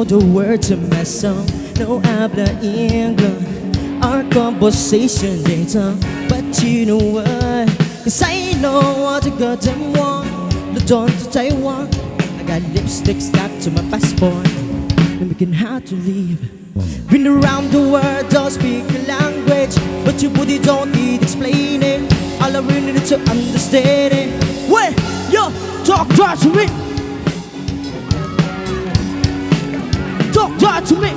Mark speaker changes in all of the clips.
Speaker 1: know the words of my song. No habla English. Our conversation later. But you know what? Cause I know what the goddamn want. The dawn to Taiwan. I got lipstick stuck to my passport. And making hard to leave. Been around the world, don't speak the language. But your body don't need explaining. All I really need to understand it. Wait, yo, talk to me. Talk to me.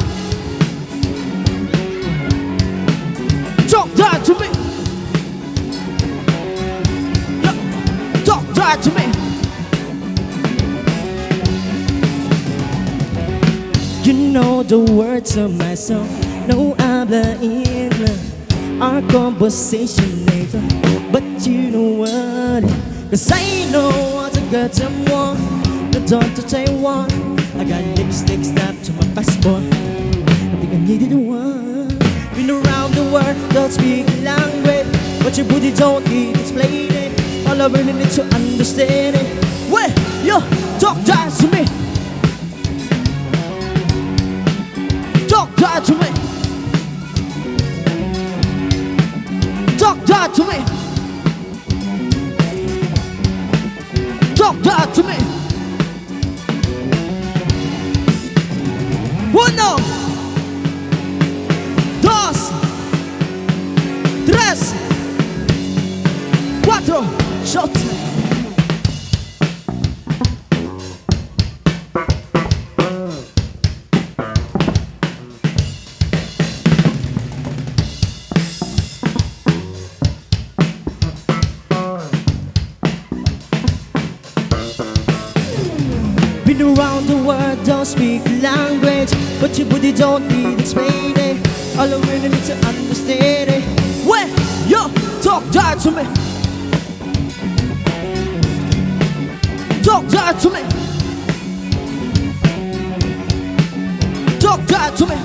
Speaker 1: Talk to me. Yo, talk to me. You know the words of my song. No habla English. Our conversation later. But you know what? Cause I know what I got them want. The dawn to Taiwan. I got lipstick stuck to my passport. I think I needed one. Been around the world, don't speak the language. But your booty don't need explaining. All I really need to understand it. Wait, yo, talk to me. Talk to me. Talk to me. Talk to me. Uno, dos, tres, cuatro, shot. Been around the world, don't speak the language. But your body don't need explaining. All I really need to understand it. Wait, yo, talk to me. Talk to me. Talk to me.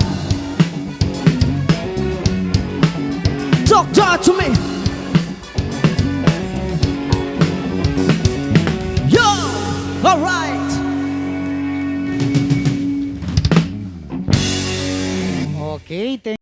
Speaker 1: Talk to me.